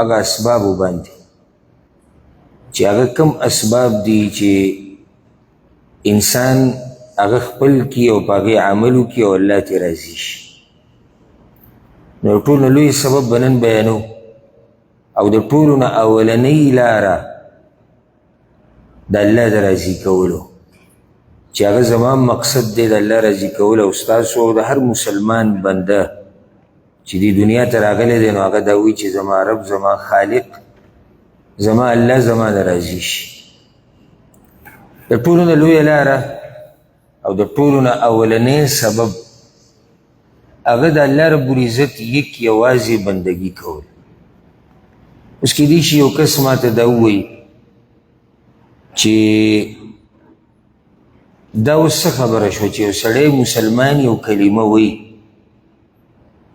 هغه اسبابو باندې چې هغه کوم اسباب دي چې انسان هغه خپل کی او په هغې عمل وکړي او الله ترې راضي شي. نو ټول نه لوی سبب به نن بیانو او د ټولو نه اولنۍ لاره د الله د راضي کولو چې هغه زما مقصد دی د الله راضي کول او ستاسو او د هر مسلمان بنده چې دې دنیا ته راغلی دی نو هغه دا وایي چې زما رب زما خالق زما الله زما نه راضي شي. د ټولو نه لویه لاره او د ټولو نه اولنی سبب هغه د الله رب العزت یک یوازې بندګي کول. اوس کیدای شي یو کس ماته دا ووایي چې دا اوس څه خبره شوه چې یو سړی مسلمان یو کلمه وایي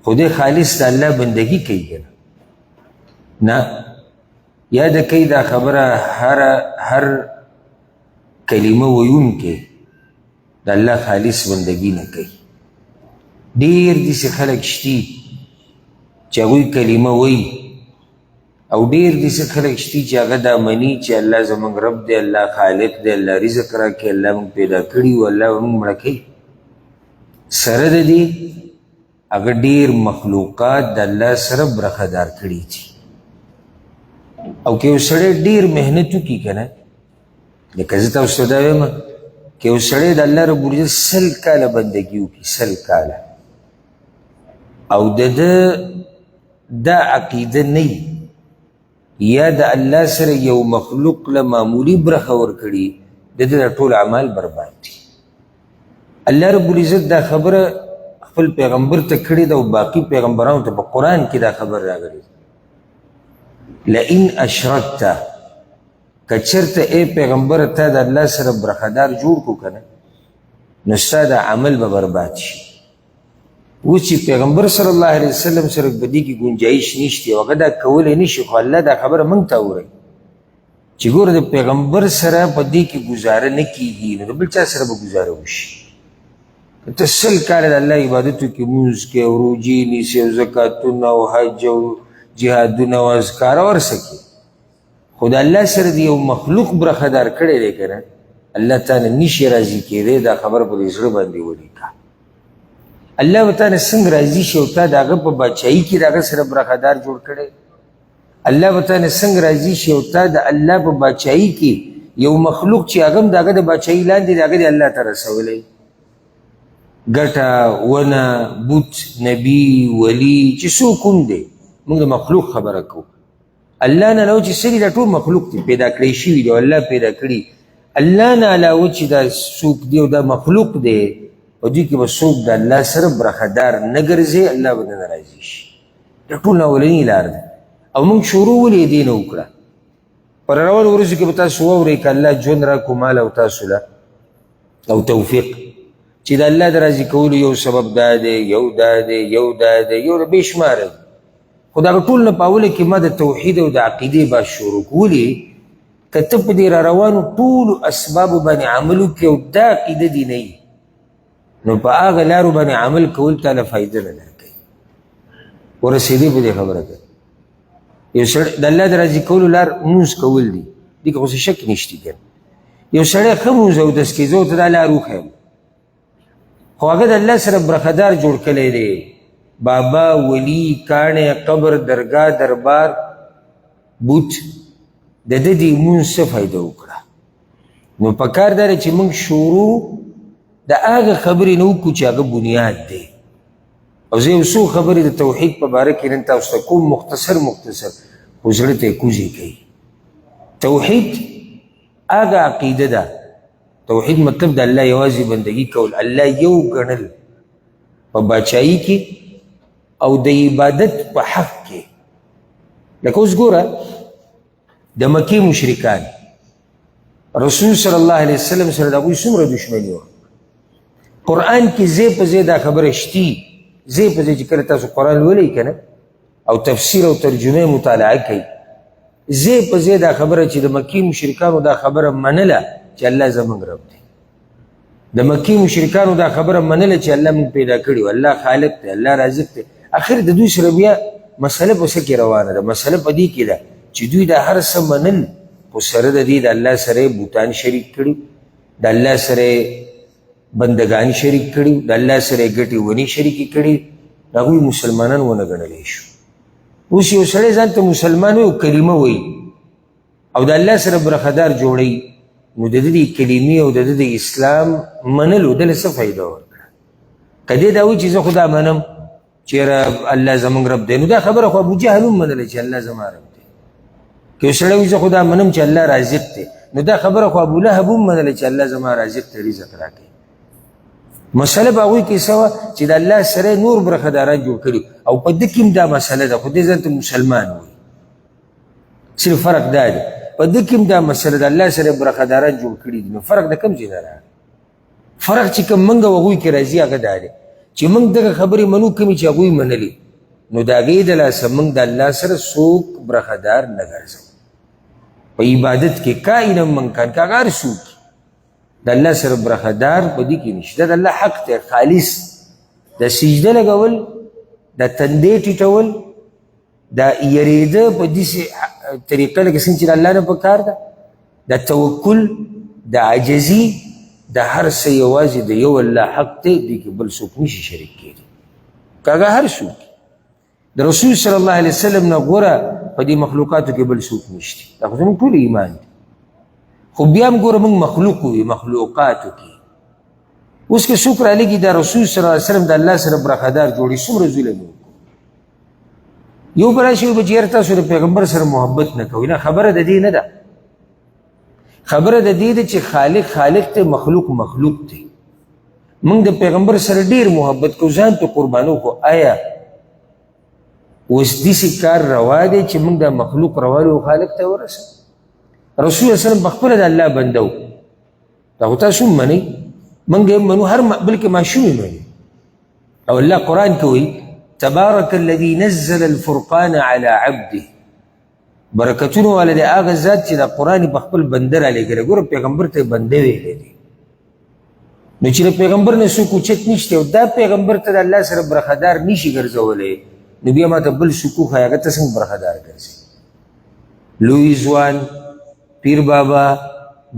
خو دی خالص د الله بندګي کوي که نه یاده کوي دا خبره هر کلمه ویونکی د الله خالص بندګي نه کوي. ډېر داسې خلک شتي چې هغوی کلمه وایي او ډېر داسې خلک شتي چې هغه دا مني چې الله زموږ رب دی، الله خالق دی، الله رزق راکوي، الله موږ پیدا کړي و، الله به موږ مړه کوي. سره د دې هغه ډېر مخلوقات د الله سره برخدار کړي دي. او که یو سړی ډېر محنت وکړي که نه لکه زه تاسو ته دا وایم که یو سړی د الله رب العزت 100 کاله بندګي وکړي 100 کاله او د ده دا عقیده نه یا د الله سره یو مخلوق له معمولي برخه ورکړي د ده د ټول اعمال برباد دي. الله رب العزت دا خبره خپل پیغمبر ته کړې ده او باقي پیغمبرانو ته په قرآن کې دا خبر راغلی لئن اشرکت که چېرته ای پیغمبر تا د الله سره برخدار جوړ کړو که نه نو ستا دا عمل به برباد شي. اوس چې پیغمبر صلی الله علیه وسلم سره په دې کې ګنجایش نشته او هغه دا کولی نشي خو الله دا خبره موږ ته اورئ چې ګوره د پیغمبر سره په دې کې ګزاره نه کېږي نو د بل چا سره به ګزاره وشي. که ته 100 کاله د الله عبادت وکړې لمونځ کې او روجې نیسې او زکاتونه او حج او جهادونه او اذکار او هر څه کې خو د الله سره د یو مخلوق برخدار کړی دی که نه الله تعالی نشي راضي کېدی. دا خبر په دې زړه باندې ولیکه. الله به تا نه څنګه راضي شي او تا د هغه په بادشاهي کې د هغه سره برخدار جوړ کړی. الله به تا نه څنګه راضي شي او تا د الله په بادشاهي کې یو مخلوق چې هغه هم د هغه د بادشاهي لاندې د هغه د الله ته رسولی ګټه ونه بوت نبي ولی چې څوک هم دی موږ د مخلوق خبره کوو. الله نه علاوه چې څه دي دا ټول مخلوق دي پیدا کړی شوي دي او الله پیدا کړي. الله نه علاوه چې دا څوک دی او دا مخلوق دی او دوی کې به څوک د الله سره برخدار نه ګرځي الله به نه راضي شي. دا ټول اولنۍ لار ده او موږ شروع ولې دې نه وکړه. پر روانو ورځو کې به تاسو واورئ که الله ژوند راکړو مال او تاسو له او توفیق چې د الله د راضي کولو یو سبب دا دی یو دا دی یو دا دی یو بې شماره دی. خو دا ټول نه په اوله کې ما د توحید او د عقیدې باید شروع کولې که ته په دې را روانو ټولو اسبابو باندې عمل وکړې او دا عقیده دې نه وي نو په هغه لارو باندې عمل کول تاله فایده نه درکوي. ورسېدې په دې خبره کوي یو سړی د الله د راضي کولو لار لمونځ کول دي دې کې خو څه شک نشته که یو سړی ښه لمونځ اودس کوي زه ورته دا لار وښیم خو هغه د الله سره برخدار جوړ کلی دی بابا ولی کاڼې قبر درګاه دربار بوت د ده دې لمونځ څه فایده وکړه. نو پکار دا دی چې موږ شروع د هغه خبرې نه وکړو چې هغه بنیاد دی. او زه یو څو خبرې د توحید په باره کې نن تاسو ته کوم مختصر خو زړه ته یې کوزې کوي. توحید هغه عقیده ده توحید مطلب د الله یوازې بندګي کول الله یو ګڼل په بادشاهي کې او د عبادت په حق کې. لکه اوس ګوره د مکې مشرکان رسول صلی الله علیه وسلم سره د هغوی څومره دشمني وه. قرآن کې ځای په ځای دا خبره شتي ځای په ځای چې کله تاسو قرآن لولئ که نه او تفسیر او ترجمه مطالعه کوي ځای په ځای دا خبره چې د مکې مشرکانو دا خبره منله چې الله زموږ رب دی. د مکې مشرکانو دا خبره منله چې الله موږ پیدا کړي او الله خالق دی الله رازق دی. اخر د دوی سره بیا مسله په څه کې روانه ده؟ مسله په دې کې ده چې دوی دا هر څه منل خو سره د دې د الله سره بوتان شریک کړي، د الله سره بندگان شریک کړي، د الله سره ګټې ونې شریکې کړي، هغوی مسلمانان ونه ګڼلی شو. اوس یو سړی ځان ته مسلمان وي او کلمه وایي او د الله سره برخدار جوړوي، نو د دې کلمې او د دې اسلام منلو دله څه فایده ورکړه؟ که دې دا وایي چې زه خو دا منم چې الله زموږ رب دی، نو دا خبره خو ابوجهل هم منله چې الله زما رب دی. که یو سړی وایي زه خو دا منم چې الله رازق دی، نو دا خبره خو ابولهب هم منله چې الله زما رازق دی، رزق راکوي. مسله به هغوی کې څه وه چې د الله سره نور برخداران جوړ کړي او په ده کې هم دا مسله ده، خو دې ځان ته مسلمان وایي. صرف فرق دا دی په ده کې هم دا مسله د الله سره برخداران جوړ کړي دي. نو فرق د کوم ځای نه راغلی؟ فرق چې کوم موږ او هغوی کې راځي هغه دا دی چې موږ دغه خبرې منو کومې چې هغوی منلي، نو د هغې د لاسه موږ د الله سره څوک برخدار نه ګرځو په عبادت کې، کائنا من کان، که هغه هر څوک د الله سره برخدار په دې کې نشته. د الله حق دی خالص، د سجده لګول، د تندې ټیټول، د یریده په داسې طریقه لکه څنګه چې د الله نه پکار ده، د توکل، د عاجزي، د هر څه یوازې د یو الله حق دی، دې کې بل څوک نشي شریک کېدی. که هغه هر څوک د رسول صلی الله علیه وسلم نه غوره په دې مخلوقاتو کې بل څوک نشته. دا خو زموږ ټول ایمان دی، خو بیا هم ګوره موږ مخلوق وي مخلوقاتو کې. اوس که څوک رالېږي دا رسول صلی الله علیه وسلم د الله سره برخدار جوړي، څومره ظلم وکړو. یو به راشي وایي به چې یاره تاسو د پیغمبر سره محبت نه کوئ. نه، خبره د دې نه ده، خبره د دې ده چې خالق خالق دی، مخلوق مخلوق دی. موږ د پیغمبر سره ډېر محبت کوو، ځان ته قربانو، خو آیا اوس داسې کار روا دی چې موږ دا مخلوق راوالو او خالق ته ورسوو؟ رسول الله وسلم پخپله د الله بنده و، دا خو تاسو هم منئ، موږ یې منو، هر بلکې ماشوم یې مني. او الله قرآن کې وایي تبارک الذي نزل الفرقان على عبده، برکتونه والا دی هغه ذات چې دا قرآن په خپل بنده رالیږلی. ګوره پیغمبر ته یې بنده ویلی دی، نو چې د پیغمبر نه څوک اوچت نشته او دا پیغمبر ته د الله سره برخدار نشي ګرځولی، نو بیا ما ته بل څوک وښایي هغه ته څنګه برخدار ګرځي؟ لوی ځوان، پیر بابا،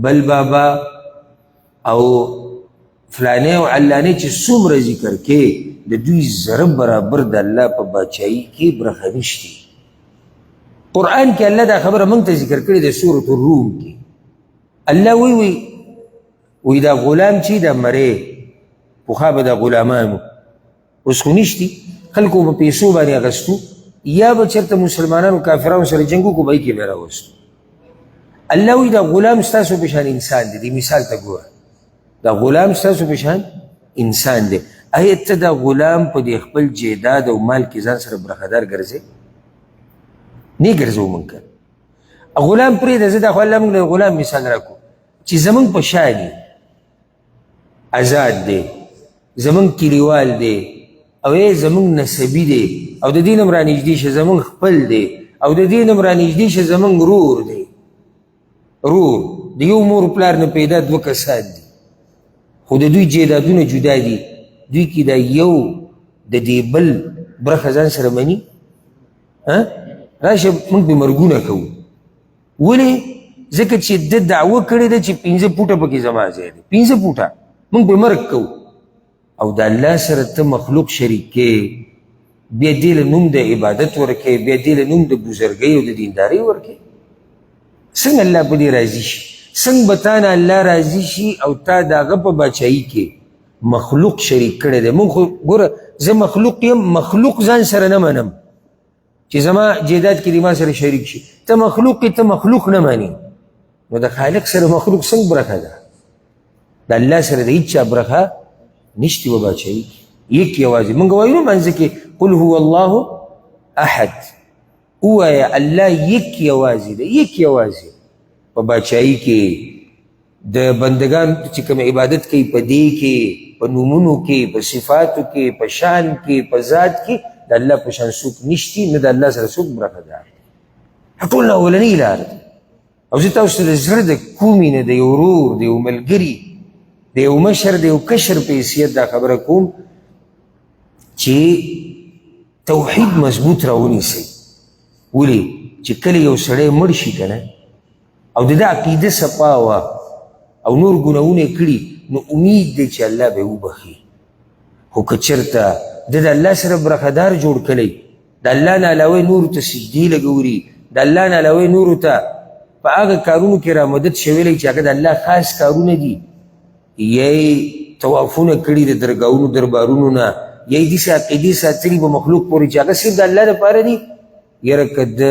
بل بابا او فلانه او علانه چې څومره ذکر کې، د دوی ذره برابر د الله په باچایي کې برخه نشته. قرآن کې الله دا خبره موږ ته ذکر کړې ده، سورة الروم کې الله وی دا غلام چې دا مرې پخوا به دا غلامانو، اوس خو نشتي، خلکو په پیسو باندې اخیستو، یا به چېرته مسلمانانو کافرانو سره جنګ وکړو به یې کې به یې راوستو. الله وی دا غلام ستاسو په شان انسان دی. دې مثال ته ګوره، دا غلام ستاسو په شان انسان دی. آیا ته دا غلام په دې خپل جیداد او مال کې ځان سره برخدار ګرځې؟ نه ګرځو مونږ. غلام پرېږده، زه دا خو الله موږ له غلام مثال راکړو چې زمونږ په شان آزاد دی، زمونږ کلیوال دی، او زمونږ نسبي دی، او د دې نه م رانږدې شه زمونږ خپل دی، او د دې نه م رانږدې شه زمونږ رور دی. رور د یو مور پلار نه پیدا دوه کسان دي، خو د دوی جیدادونه جدا دي. دوی کې دا یو د دې بل برخه ځان سره مني؟ راشه موږ به مرګونه کوو. ولې؟ ځکه چې ده دعوه کړې ده چې 15 فوټه پکې زما ځای دی، 15 فوټه موږ به مرګ کوو. او د الله سره ته مخلوق شریک کې، بیا دې له نوم د عبادت ورکې، بیا دې له نوم د بزرګۍ او د دیندارۍ ورکې. څنګه الله په دې راضي شي؟ څنګه به تا نه الله راضي شي او تا د هغه په باچایي کې مخلوق شریک کړی دی؟ مونږ خو ګوره زه مخلوق یم، مخلوق ځان سره نه منم چې زما جیداد کې دې ما سره شریک شي. ته مخلوق کې ته مخلوق نه ماني، نو د خالق سره مخلوق څنګه برخه ده؟ د الله سره د هېڅ چا برخه نشته و باچایي کې. یک یوازې مونږ وایو منځ کې قل هو الله احد، ووایه الله یک یوازې ده، یک یوازې په باچایي کې. د بندگان چې کوم عبادت کوي په دې کې، په نومونو کې، په صفاتو کې، په شان کې، په ذات کې د الله په شان څوک نشتی، نه د الله سره څوک برخدار دی. ټول نه اولنۍ لار ده. او زه تاسو ته د زړه د کومې نه د یو ورور، د یو ملګري، د یو مشر، د یو کشر په حیثیت دا خبره کوم چې توحید مضبوط راونیسئ. ولې چې کله یو سړی مړ شي که نه او د ده عقیده صفا وه او نور ګناهونه یې کړي نو امید دی چې الله به یې وبخي. خو که چېرته ده د الله سره برخدار جوړ کړی، د الله نه علاوه نورو ته سجدې لګوري، د الله نه علاوه نورو ته په هغه کارونو کې رامدد شویلی چې هغه د الله خاص کارونه دي، یا یې طوافونه کړي د درګاهونو دربارونو نه، یا یې داسې عقیدې ساتلي په مخلوق پورې چې هغه صرف د الله دپاره دي، یاره که د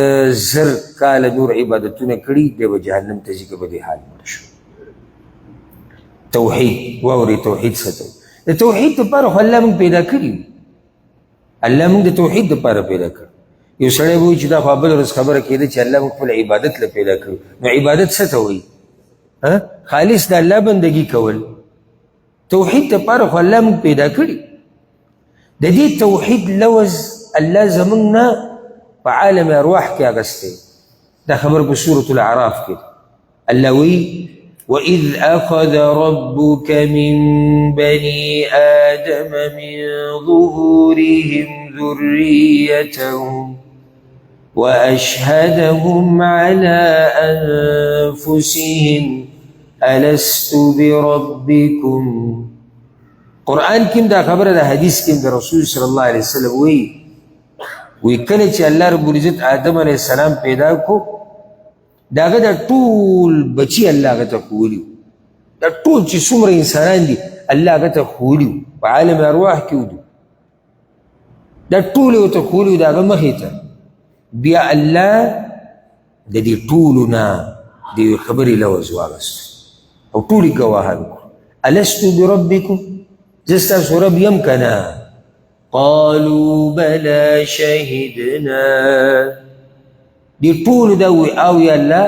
1000 کاله نور عبادتونه کړي دی به جهنم ته ځي که به دې حال مړ شو. توحید واورئ، توحید څه ته د توحید دپاره خو الله موږ پیدا کړي، الله موږ د توحید دپاره پیدا کړ. یو سړی به وایي چې دا خو بله ورځ خبره کېده چې الله موږ خپل عبادت له پیدا کړو. نو عبادت څه ته وایي؟ خالص د الله بندګي کول. توحید دپاره خو الله موږ پیدا کړي. د دې توحید لوز الله زموږ نه په عالم ارواح کې اغستی. دا خبر په سورة الاعراف کې الله وایي وَإِذْ أَخَذَ رَبُّكَ مِنْ بَنِي آدَمَ مِنْ ظُهُورِهِمْ ذُرِّيَّتَهُمْ وَأَشْهَدَهُمْ عَلَى أَنفُسِهِمْ أَلَسْتُ بِرَبِّكُمْ. قرآن کې دا خبره د حدیث کې د رسول صلی الله علیه وسلم وی کله چې الله رب العزت آدم علیه السلام پیدا کو د هغه د ټول بچي الله هغه ته ښوولي، دا ټول چې څومره انسانان دي الله هغه ته ښوولي په عالم ارواح کې ودي، دا ټول یې ورته ښوولي د هغه مخې ته. بیا الله د دې ټولو نه د یوې خبرې لوز واغست او ټول یې ګواهان کړو. الستو بربکم، زه ستاسو رب یم که نه؟ قالوا بلا شهدنا. دی ټولو دا وی او یا الله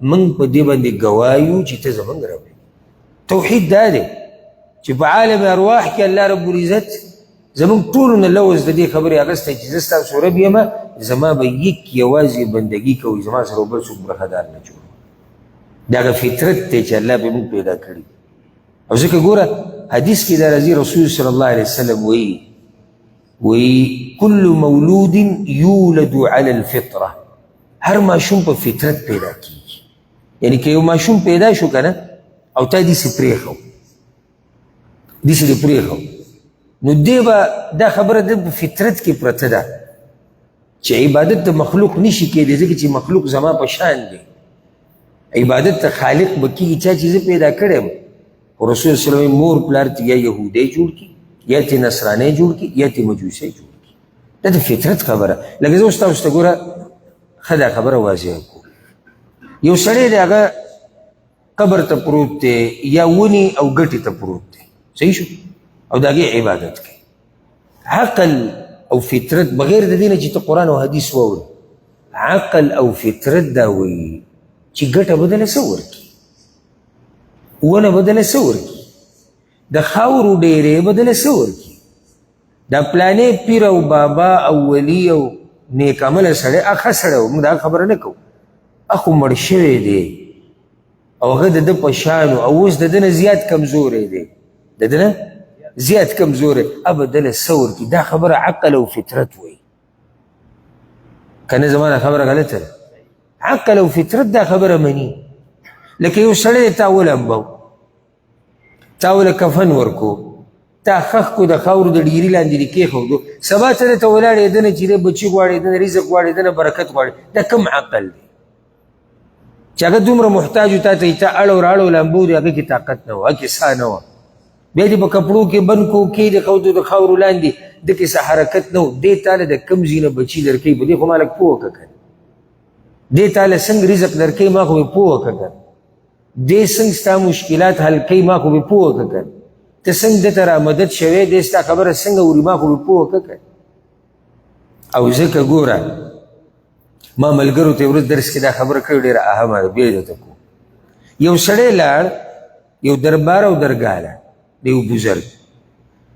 موږ په دې باندې ګوایو چې ته زموږ رب یې. توحید دا دی چې په عالم ارواح کې الله رب العزت زموږ ټولو نه لوز د دې خبرې اخیستی چې زه ستاسو رب یم، زما به یک یوازې بندګي کوئ، زما سره بل څوک برخدار نه جوړوي. دا هغه فطرت دی چې الله به موږ پیدا کړي. او ځکه ګوره حدیث کې دا راځي رسول صلی الله علیه وسلم وی کل مولود یولد علی الفطره، هر ماشوم په فطرت پیدا کیږي. یعنی که یو ماشوم پیدا شو که نه او تا داسې پرېښو داسې دې پرېښو نو دی به دا خبره د په فطرت کې پرته ده چې عبادت د مخلوق نشي کېدی، ځکه چې مخلوق زما په شان دی. عبادت ته خالق به کېږي چا چې زه پیدا کړی یم. خو رسول صلی الله علیه وسلم مور پلار ته یا یهودی جوړ کړي، یا ته نصرانی جوړ کړي، یا ته مجوسی جوړ کړي. دا د فطرت خبره. لکه زه اوس تاسو ته ګوره ښه دا خبره واضحه کړو. یو سړی دی هغه قبر ته پروت دی یا ونې او ګټې ته پروت دی، صحیح شو، او د هغې عبادت کوي. عقل او فطرت بغیر د دې نه چې ته قرآن او حدیث واورې، عقل او فطرت دا وایي چې ګټه به دله څه ورکړي، ونه به دله څه ورکړي، د خاورو ډېرې به دله څه ورکړي. دا پلانې پیر او بابا او ولی او نیک عمله سړی ښه سړی و، موږ دا خبره نه کوو، اخو مړ شوی دی او هغه د ده په شان او اوس د ده نه زیات کمزوری دی، د ده نه زیات کمزوری، به دله څه ورکړي. دا خبره عقل او فطرت وایي. که نه زما دا خبره غلطه ده؟ عقل او فطرت دا خبره مني. لکه یو سړی تا ولمبو، تا وله کفن ورکو، تا خښ کو د خاورو د ډیري لاندې دې کېښودو، سبا ته درته ولاړې ده نه چې دی بچي غواړي، ده نه رزق غواړي، ده نه برکت غواړي. دا کوم عقل دی چې هغه دومره محتاج و تا ته تا اړو راړو لامبو دی، هغه کې طاقت نه وه، هغه کې ساه نه وه، بیا دې په کپړو کې بند کو کښېږدې خودو د خاورو لاندې، ده کې څه حرکت نه و. دې تاله د کوم ځای نه بچي درکوي په دې خو ما لږ پوه وکړه که دې تاله څنګه رزق درکوي ما خو مې پوه وکړه که دې څنګه ستا مشکلات حل کوي ما خو مې پوه وکړه که ته څنګه دته را مدد شوی دی ستا خبره څنګه وري ما خو مې پوه وکړه که. او ځکه ګوره ما ملګرو ته ورځ درس کې دا خبره کړې ډېره اهمه ده، بیا یې درته کوم. یو سړی لاړ یو دربار او درګاه له د یو بزرګ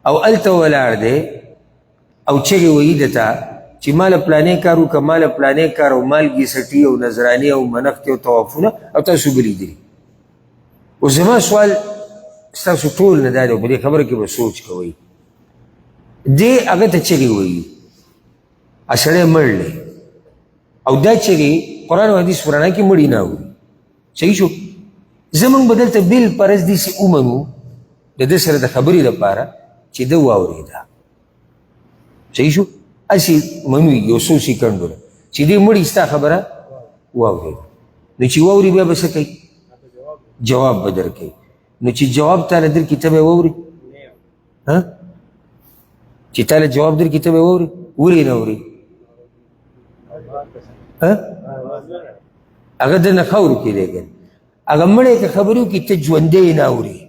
او هلته ولاړ دی او چغې ویي دته چې ما له پلانې کار وکړه، ما له پلانې کار او مالګې سټي او نظرانې او منښتې او طوافونه او تاسو به لیدلي. اوس زما سوال ستاسو ټول نه دا دی او په دې خبره کې به سوچ کوئ. دې هغه ته چغې ویي سړی مړ دی او دا چې قرآن او حدیث ورڼا کې مړي نه اوري. صحیح شو. زمونږ به دلته بل فرض داسې ومنو د ده سره د خبرې لپاره چې ده واورېده. صحیح شو. هسې منو یو څو سیکنډونه چې دې مړي ستا خبره واورېده، نو چې واوري بیا به څه کوي؟ جواب به درکوي. نو چې جواب تاله درکړي ته به یې واوري؟ چې تاله جواب درکړي ته به یې واوري؟ ولې نه اوري؟ هغه درنه ښه اوري کېدی، هغه مړی که خبرې وکړي ته ژوندی نه اوري،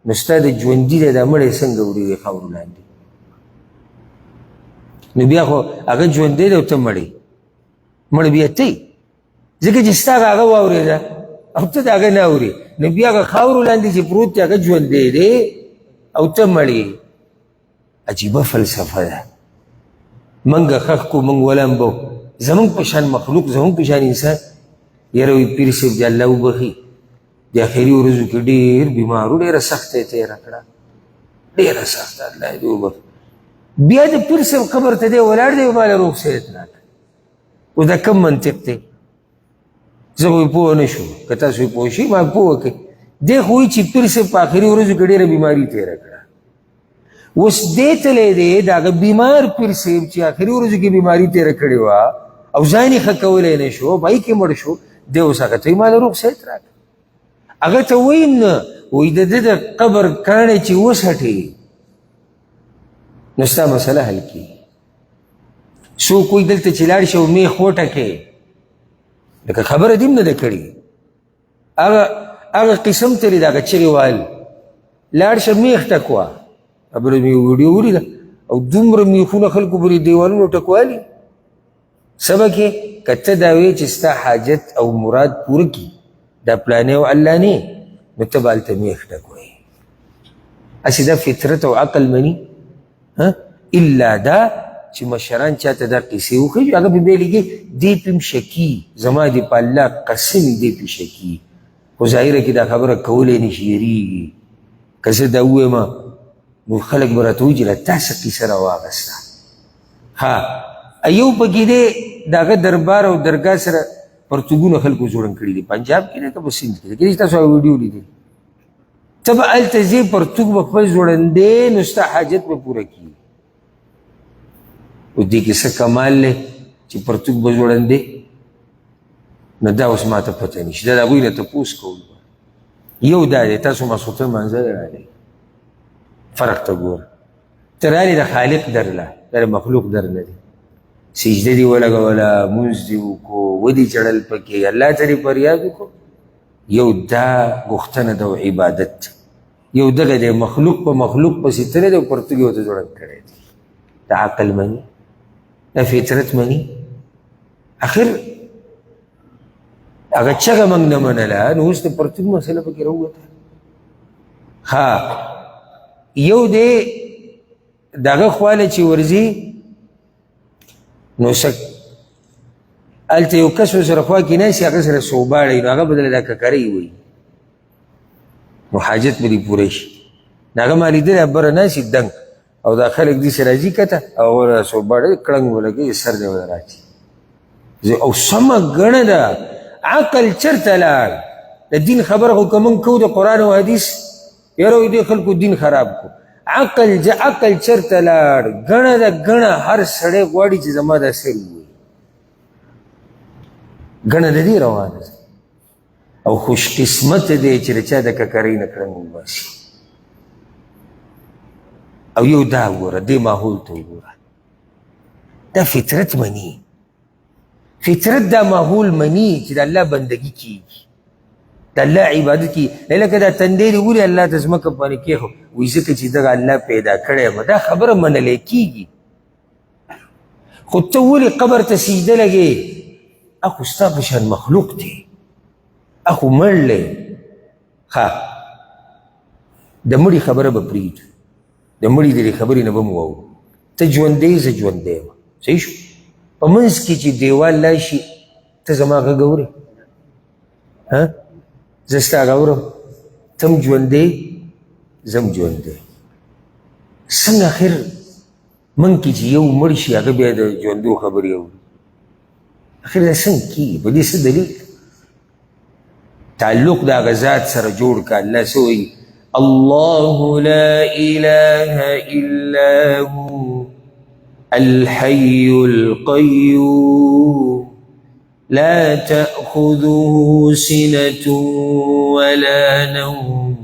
نو ستا د ژوندي دی دا مړی څنګه اوري د خاورو لاندې؟ نو بیا خو هغه ژوندی دی او ته مړی مړ بیا ته یې، ځکه چې ستا هغه واورېده او ته د هغه نه اورې، نو بیا هغه خاورو لاندې چې پروت دی هغه ژوندی دی او ته مړ یې. عجیبه فلسفه ده. منګه خښ کو منګ ولمبو زمونږ په شان مخلوق زمونږ په شان انسان یاره وي پیر صاحب دې الله وبخي د اخري ورځو کې ډېر بیمارو ډېره سخته یې تېره کړه، ډېره سخته الله دې وبخي. بیا د پیر صاحب قبر ته دی ولاړ دی ماله روغ صحت راکړه. اوس دا کم منطق دی؟ زه خو یې پوه نه شو، که تاسو یې پوه شئ ما پوه کړئ. دی خو وایي چې پیر صاحب په اخري ورځو کې ډېره بیماري تېره کړه. اوس دی تللی دی د هغه بیمار پیر صاحب چې اخري ورځو کې بیماري تېره کړې وه او ځان یې ښه کولی نه شو، په هغې کې مړ شو، دی اوس هغه ته وایي ما له روغ صحت راکړه. هغه ته ویم نه، وایي د ده د قبر کاڼی چې وسټې نو ستا مسله حل کړي. څوک وایي دلته چې لاړ شه او میخ وټکې، لکه خبره دې هم نه ده کړې، هغه قسم ترې د هغه چغې وال لاړ شه میخ ټکوه. خبره مې ویډیو ولیده او دومره میخونه خلکو پرې دیوالونو ټکوالي. سبا کې که ته دا وایې چې ستا حاجت او مراد پوره کړي دا پلانې او الله نه، نو ته به هلته میخ ټکوې. هسې دا فطرت او عقل مني؟ الا دا چې مشران چاته دا قصې وښیي هغه پې بیا لګي دې پې هم شکي، زما دې په الله قسم دې پې شکي، خو ظاهره کې دا خبره کولی نه شي، یېرېږي. که زه دا ووایم نو خلک به راته وایي چې له تا څه کیسه راواغسته. یو پکې دی د هغه دربار او درګاه سره پرتګونه خلکو جوړن کړي دي، پنجاب کې دی که په سند کې دی، کېدای شي تاسو هغه ویډیو لیدلي. ته به هلته ځې پرتګ به خپل جوړندې نو ستا حاجت به پوره کړي. اوس دې کې څه کمال دی چې پرتګ به جوړندې؟ نو دا اوس ما ته پته نه شي، دا د هغوی نه تپوس کول. یو دا دی تاسو ماسخوتن منځه راغلی فرق ته ګوره، ته رالې د خالق درله دا د مخلوق در نه دی. سجده دی ولګوله، مونځ دی وکړو، ودې چړل پکې، الله ته دې فریاد وکړو. یو دا غوښتنه ده او عبادت، یو دغه دی مخلوق په مخلوق پسې تللی دی او پرتګ یې ورته جوړن کړی دی. دا عقل مني؟ دا فطرت مني؟ اخر هغه چغه موږ نه منله، نو اوس د پرتګ مسله پکې راووته. یو دی دغه خواله چې ورځي نو هلته یو کس ورسره خوا کې ناست هغه سره صوباړی، نو هغه به دله دا ککرۍ وایي، نو حاجت به دې پوره شي. نو هغه ما لیدلی بره ناست دنګ او دا خلک داسې راځي کته او هغه صوباړی کړنګ به لګوي سر دی به راځي. او سمه ګڼه ده. عقل چېرته لاړ؟ د دین خبره خو که موږ کوو د قرآن او حدیث یاره وایي دې خلکو دین خراب کو. عقل چېرته لاړ؟ ګڼه ده ګڼه. هر سړی غواړي چې زما دا سر ووایي، ګڼه د دې روانه ده. او خوش قسمت دی چې د چا د ککرۍ نه کړنګ وباسي. او یو دا وګوره، دې ماحول ته وګوره، دا فطرت مني. فطرت دا ماحول مني چې د الله بندګي کېږي، د الله عبادت کېږي. لکه دا تندی دې ولې الله ته ځمکه باندې کېښو، وایي ځکه چې دغه الله پیدا کړی یم. دا خبره منلی کېږي. خو ته ولې قبر ته سجده لګې؟ اخو ستا په شان مخلوق دی، اخو مړ دی. د مړي خبره به پرېږدو، د مړي د دې خبرې نه به م واورو. ته ژوندی زه ژوندی یم، صحیح شو. په منځ کې چې دیوال لا شي ته زما غږ اورې؟ زه ستا غږ اورم؟ ته هم ژوندی زه هم ژوندی. څنګه آخر من کې چې یو مړ شي هغه بیا د ژوندو خبرې اوري اخر دا څنګه کېږي په دې څه دلیل تعلق د هغه ذات سره جوړ که الله څه وایي الله لا اله الا هو الحي القيوم لا تأخذه سنة ولا نوم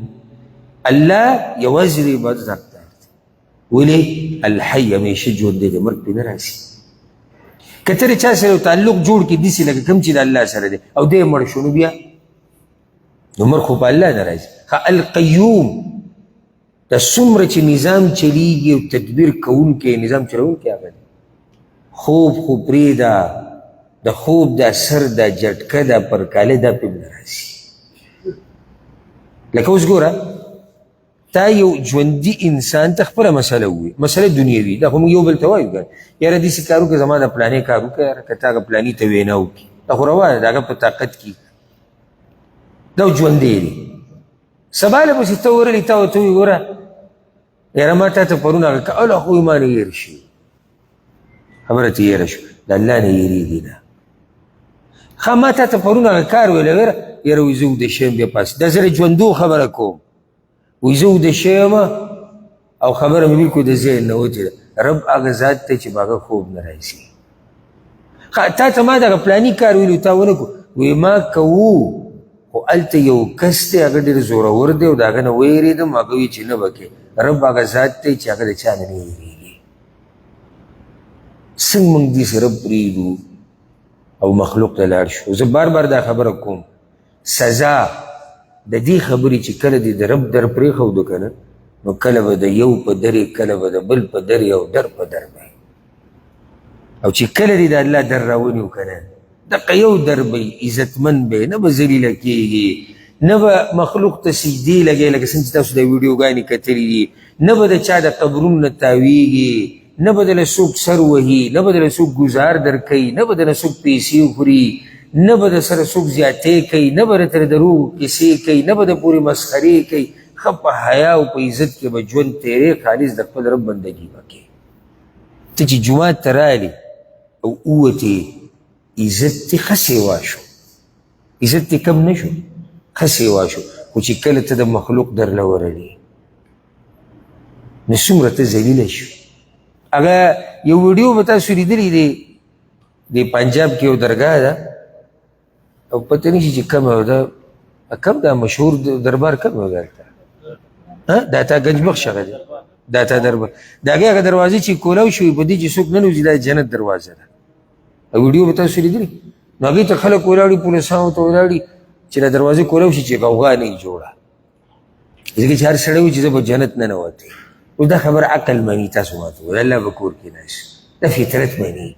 الله یوازې د عبادت حقدار دی ولې الحي همیشه ژوندی دی مرګ پرې نه راشي که ترې چا سره تعلق جوړ کړي داسې لکه کوم چې د الله سره دی او دی مړ شو نو بیا نو مرګ خو په الله نه راځي القیوم دا څومره چې نظام چلیږي او تدبیر کوونکی نظام چلوونکی هغه دی خوب خو پرېږده د خوب دا سر دا جټکه دا پرکالی دا پې نه راځي لکه اوس ګوره تا یو ژوندي انسان ته خپله مسله ووایي مسله دنیوي دا خو موږ یو بل ته وایو که یاره داسې کار وکړه زما د پلانې کار وکړه یاره که تا هغه پلاني ته وینا وکړي دا خو روا ده د هغه په طاقت کې دا ژوندی دی سبا له پسې ته ورغلې تا ورته ووایي ګوره یاره ما تا ته پرون هغه الله خو ما نه هېر شي خبره ته هېره شوه د الله نه هېرېږي نه ښه ما تا ته پرون هغه کار ویلی یاره یاره وایي زه اوده شیم بیا پاسې دا زه د ژوندو خبره کوم وایي زه اوده شیم او خبره مې بلکل د ذهن نه وتې ده رب هغه ذات دی چې په هغه خوب نه راځي تا ته ما دغه پلاني کار ویلي تا ونه کړو وایي ما کوو خو هلته یو کس دی هغه ډېر زورور دی او د هغه نه ویرېدم هغه وایي چې نه به کې رب هغه ذات دی چې هغه د چا نه نه هېرېږي څنګه موږ داسې رب پرېږدو او مخلوق ته لاړ شو زه بار بار دا خبره کوم سزا د دې خبرې چې کله دې د رب در پرېښودو که نه نو کله به د یو په درې کله به د بل په درې او در په در به او چې کله دې د الله در راونیو که نه دقه یو در به عزتمن به نه به ذلیله کېږي نه به مخلوق ته سجدې لګوي لکه څنګه چې تاسو د ویډیوګانې کتلي دي نه به د چا د قبرونو نه تاویږي نه به دله څوک سر وهي نه به دله څوک ګزار درکوي نه به دله څوک پیسې خوري نه به د سره څوک زیاتې کوي نه به درته د دروغو کیسې کوي نه به د پورې مسخرې کوي ښه په حیا او په عزت کې به ژوند تېرې خالص د خپل رب بندګي به کوې ته چې جومات ته رالې او ووتې عزت دې ښه سیوا شو عزت دې کم نه شو ښه سیوا شو خو چې کله ته د مخلوق درله ورلې نو څومره ته ذلیله شو هغه یو ویډیو به تاسو لیدلی دی د پنجاب کې یو درګاه ده او پته نه شي چې کومه ده کم دا مشهور دربار کومه ده دا تا گنجبخش هغه دی دا تا دربار د هغې هغه دروازې چې کولاو شوي په دې چې څوک ننوځي دا جنت دروازه ده ویډیو به تاسو لیدلی نو هغې ته خلک ولاړي پولیسانو ته ولاړي چې دا دروازې کولاو شي چې غوغا نه وي جوړه ځکه چې هر سړی وي چې زه به جنت ننوتې اوس دا خبر عقل مني تاسو ماته وایي الله به کور کې ناست دا فطرت مني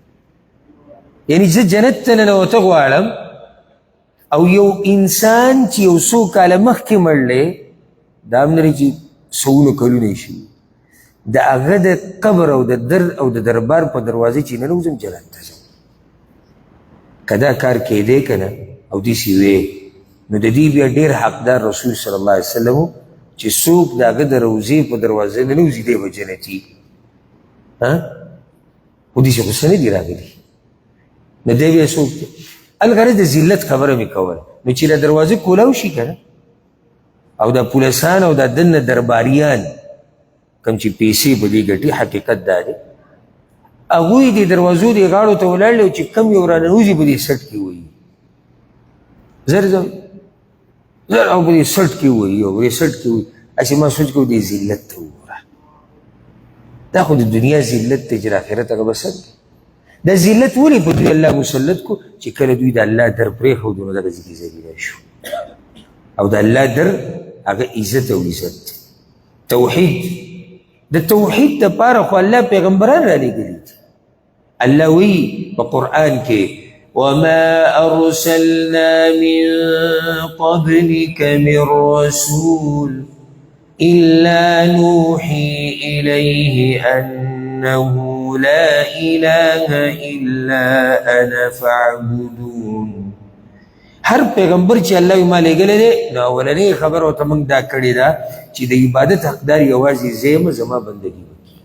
یعنی زه جنت ته ننوته غواړم او یو انسان چې یو څو کاله مخکې مړ دی دا هم نه چې سوونه کلونه شي د هغه د قبر او د در او د دربار په دروازې چې ننوځم جنت ته ځم که دا کار کېدی که نه او داسې وې نو د دې بیا ډېر حقدار رسول صلی الله علیه وسلم چې څوک د هغه د روضې په دروازه ننوځي دی به جنتي خو داسې خو څه نه دي راغلي نو دی بیا څوک دی الغرض د ذلت خبره مې کوله نو چې دا دروازې کولاو شي که نه او دا پولیسان او دا دننه درباریان کوم چې پیسې به دې ګټي حقیقت دا دی هغوی د دروازو دې غاړو ته ولاړلې او چې کم یو راننوځي به دې سټ کې وایي زر او په دې سټ کې وایي او دې سټ کې وایي هسې ما سوچ کوو دې ذلت ته وګوره دا خو د دنیا ذلت دی چې د آخرت هغه به څه دی دا ذلت ولې په دوی الله مسلط کو چې کله دوی د الله در پرېښودو نو دغه ځکې ذلیله شو او د الله در هغه عزت او عزت توحید د توحید دپاره خو الله پیغمبران رالیږلي دي الله وایي په قرآن کې وما أرسلنا من قبلك من رسول إلا نوحي إليه أنه لا إله إلا أنا فاعبدون هر پیغمبر چې الله ما لېږلی دی نو اولنۍ خبره ورته موږ دا کړې ده چې د عبادت حقدار یوازې زه یم زما بندګي وکړي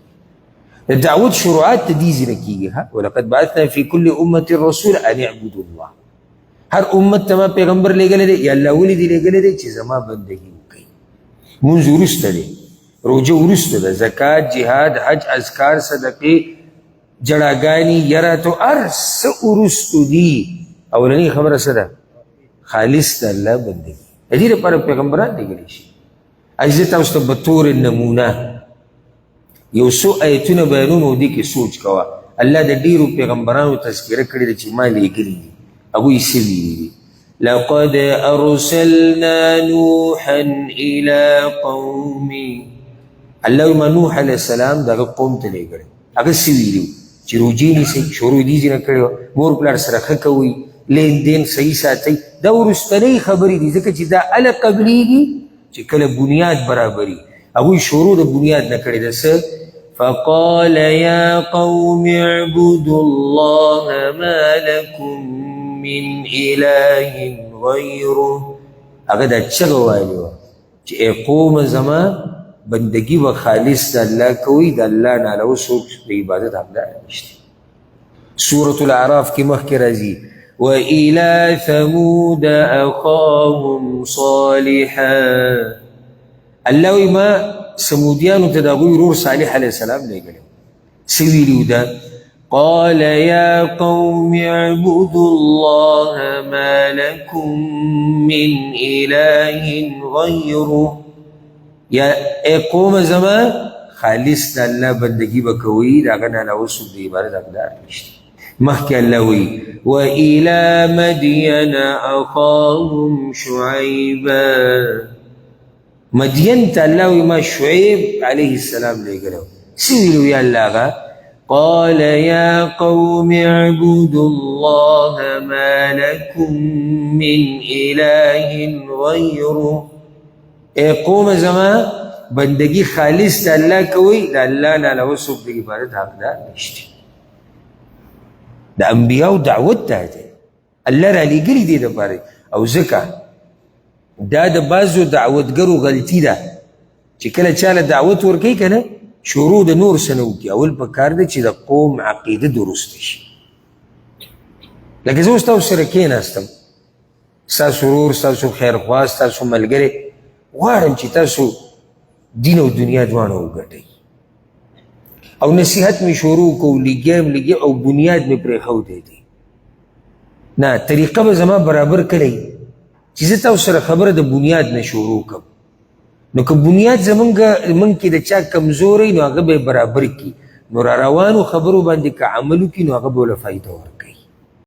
دعوت شروعات تدیزی نکیگی ها ولقد بعثنا فی کل امت رسول ان اعبدوا الله هر امت تما پیغمبر لګل دی یا الله ولی دی لګل دی چې زما بندگی وکړي منځ ورسته دی روزه ورسته ده زکات جهاد حج اذکار صدقه جړاګانی یرا تو ارس ورستو دی اولنی خبره سره خالص الله بندگی دې لپاره پیغمبران لګل شي اجزه تاسو ته بطور نمونه یو څو آیتونه بیانونو دي کې سوچ کوا الله د ډیرو پیغمبرانو تذکره کړی دی چې ما لېږلي دي هغوی څه ویلي دي لقد ارسلنا نوحا الى قومه الله ما نوح علیه السلام دغه قوم ته لېږلی هغه څه ویلي چې روجې نیسئ شروع یې دې نه کړې مور پلار سره ښه کوئ لین دین صحیح ساتئ دا وروستنۍ خبرې دي ځکه چې دا اله قبلیږي چې کله بنیاد برابري هغوی شروع د بنیاد نه کړې ده څه فقال يا قوم اعبدوا الله ما لكم من إله غيره هغه دا چغه وایلی وه چې ای قوم زما بندگی و خالص د الله کوئ د الله نه علاوه څوک د عبادت حقدار نشته سورة الاعراف کې مخکې راځي وإلى ثمود أخاهم صالحا الله وی ما سمودیانو ته د هغوی ورور صالح علیه السلام لېږلی څه ویلي ده قال يا قوم اعبدوا الله ما لكم من إله غيره یا ای قوم زما خالص د الله بندگی به کوئ د هغه نه علاوه څوک د عبادت حقدار نشته مخکې الله وی وإلى مدين أخاهم شعيبا مدین ته الله وی ما شعیب علیه السلام لېږلی څه ویلو یا الله هغه قال يا قوم اعبدوا الله ما لكم من إله غيره ای قوم زما بندگی خالص د الله کوئ د الله نه علاوه څوک د عبادت حقدار نشته د انبیاو دعوت دا دی الله را لېږلي دی دپاره او ځکه دا د بعضو دعوتګرو غلطي ده چې کله چاله دعوت ورکوي که نه شروع د نور څه نه وکړي اول پکار دی چې د قوم عقیده درسته شي لکه زه اوس تاسو سره کېناستم ستاسو ورور ستاسو خیرخواه ستاسو ملګری غواړم چې تاسو دین او دنیا دواړه وګټئ او نصیحت مې شروع کو لګیم او بنیاد مې پرېښودی دی نه طریقه به زما برابر کړئ چې زه تاسو سره خبره د بنیاد نه شروع کړم نو که بنیاد زمونږ کې د چا کمزوری نو هغه به برابر کړي نو را روانو خبرو باندې که عمل وکړي نو هغه به له فایده ورکړي